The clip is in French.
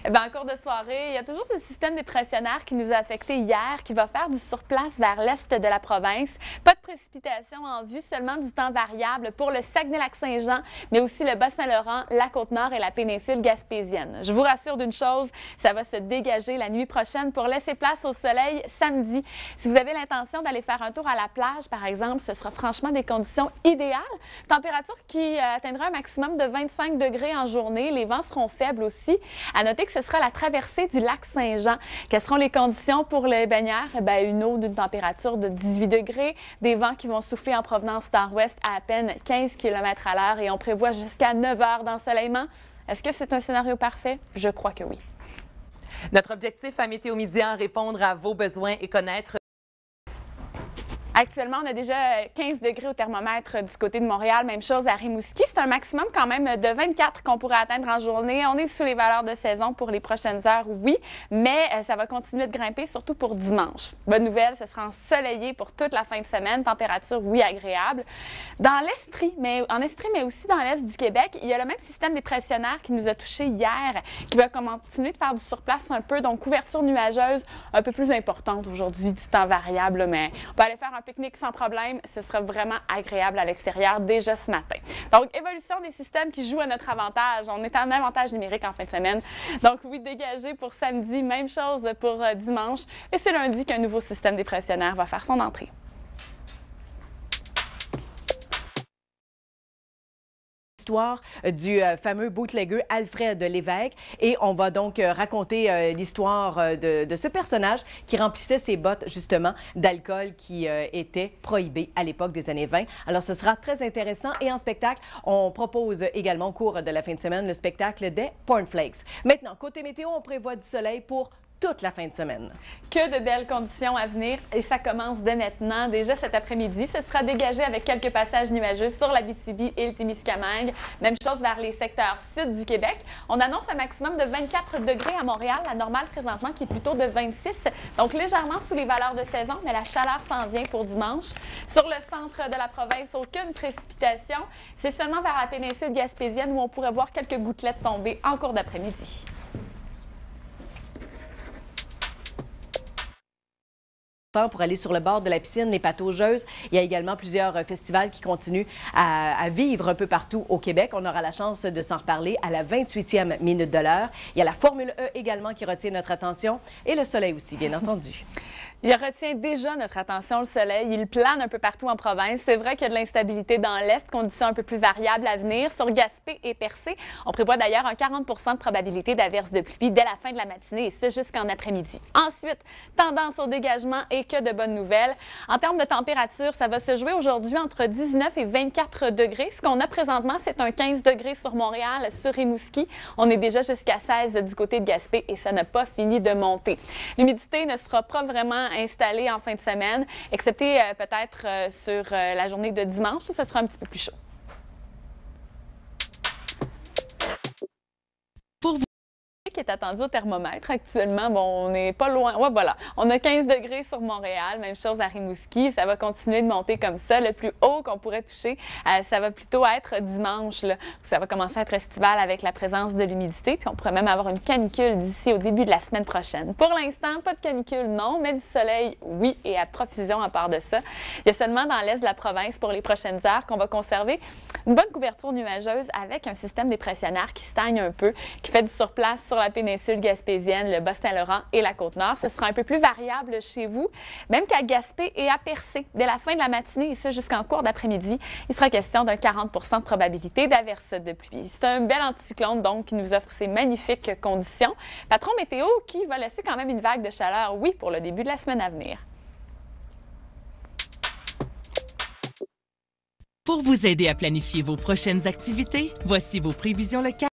Eh bien, en cours de soirée, il y a toujours ce système dépressionnaire qui nous a affectés hier, qui va faire du surplace vers l'est de la province. Pas de précipitations en vue, seulement du temps variable pour le Saguenay-Lac-Saint-Jean, mais aussi le Bas-Saint-Laurent, la Côte-Nord et la péninsule gaspésienne. Je vous rassure d'une chose, ça va se dégager la nuit prochaine pour laisser place au soleil samedi. Si vous avez l'intention d'aller faire un tour à la plage, par exemple, ce sera franchement des conditions idéales. Température qui atteindra un maximum de 25 degrés en journée. Les vents seront faibles aussi. À noter que ce sera la traversée du lac Saint-Jean. Quelles seront les conditions pour les baigneurs? Bien, une eau d'une température de 18 degrés, des vents qui vont souffler en provenance nord-ouest à peine 15 km à l'heure et on prévoit jusqu'à 9 heures d'ensoleillement. Est-ce que c'est un scénario parfait? Je crois que oui. Notre objectif à Météo Média, répondre à vos besoins et connaître. Actuellement, on a déjà 15 degrés au thermomètre du côté de Montréal. Même chose à Rimouski. C'est un maximum quand même de 24 qu'on pourrait atteindre en journée. On est sous les valeurs de saison pour les prochaines heures, oui, mais ça va continuer de grimper, surtout pour dimanche. Bonne nouvelle, ce sera ensoleillé pour toute la fin de semaine. Température, oui, agréable. Dans l'Estrie, en Estrie, mais aussi dans l'Est du Québec, il y a le même système dépressionnaire qui nous a touchés hier, qui va continuer de faire du surplace un peu. Donc, couverture nuageuse un peu plus importante aujourd'hui, du temps variable, là, mais on peut aller faire un pique-nique sans problème, ce sera vraiment agréable à l'extérieur déjà ce matin. Donc, évolution des systèmes qui jouent à notre avantage. On est en avantage numérique en fin de semaine. Donc, oui, dégagé pour samedi, même chose pour dimanche. Et c'est lundi qu'un nouveau système dépressionnaire va faire son entrée. Du fameux bootlegger Alfred Lévesque et on va donc raconter l'histoire de ce personnage qui remplissait ses bottes justement d'alcool qui était prohibé à l'époque des années 20. Alors ce sera très intéressant et en spectacle, on propose également au cours de la fin de semaine le spectacle des Pornflakes. Maintenant, côté météo, on prévoit du soleil pour toute la fin de semaine. Que de belles conditions à venir et ça commence dès maintenant. Déjà cet après-midi, ce sera dégagé avec quelques passages nuageux sur l'Abitibi et le Témiscamingue. Même chose vers les secteurs sud du Québec. On annonce un maximum de 24 degrés à Montréal, la normale présentement qui est plutôt de 26. Donc légèrement sous les valeurs de saison, mais la chaleur s'en vient pour dimanche. Sur le centre de la province, aucune précipitation. C'est seulement vers la péninsule gaspésienne où on pourrait voir quelques gouttelettes tomber en cours d'après-midi. Pour aller sur le bord de la piscine, les Pataugeuses. Il y a également plusieurs festivals qui continuent à vivre un peu partout au Québec. On aura la chance de s'en reparler à la 28e minute de l'heure. Il y a la Formule E également qui retient notre attention et le soleil aussi, bien entendu. Il retient déjà notre attention, le soleil. Il plane un peu partout en province. C'est vrai qu'il y a de l'instabilité dans l'Est, conditions un peu plus variables à venir. Sur Gaspé et Percé, on prévoit d'ailleurs un 40 de probabilité d'averse de pluie dès la fin de la matinée, et ce jusqu'en après-midi. Ensuite, tendance au dégagement et que de bonnes nouvelles. En termes de température, ça va se jouer aujourd'hui entre 19 et 24 degrés. Ce qu'on a présentement, c'est un 15 degrés sur Montréal, sur Rimouski. On est déjà jusqu'à 16 du côté de Gaspé et ça n'a pas fini de monter. L'humidité ne sera pas vraiment installée en fin de semaine, excepté peut-être sur la journée de dimanche où ce sera un petit peu plus chaud. Pour vous Qui est attendu au thermomètre actuellement. Bon, on n'est pas loin. Ouais, voilà. On a 15 degrés sur Montréal, même chose à Rimouski. Ça va continuer de monter comme ça. Le plus haut qu'on pourrait toucher, ça va plutôt être dimanche. Là, où ça va commencer à être estival avec la présence de l'humidité. Puis on pourrait même avoir une canicule d'ici au début de la semaine prochaine. Pour l'instant, pas de canicule, non, mais du soleil, oui, et à profusion à part de ça. Il y a seulement dans l'est de la province pour les prochaines heures qu'on va conserver une bonne couverture nuageuse avec un système dépressionnaire qui stagne un peu, qui fait du surplace sur la péninsule gaspésienne, le Bas-Saint-Laurent et la Côte-Nord. Ce sera un peu plus variable chez vous, même qu'à Gaspé et à Percé. Dès la fin de la matinée, et ça jusqu'en cours d'après-midi, il sera question d'un 40 de probabilité d'averse de pluie. C'est un bel anticyclone, donc, qui nous offre ces magnifiques conditions. Patron météo qui va laisser quand même une vague de chaleur, oui, pour le début de la semaine à venir. Pour vous aider à planifier vos prochaines activités, voici vos prévisions locales.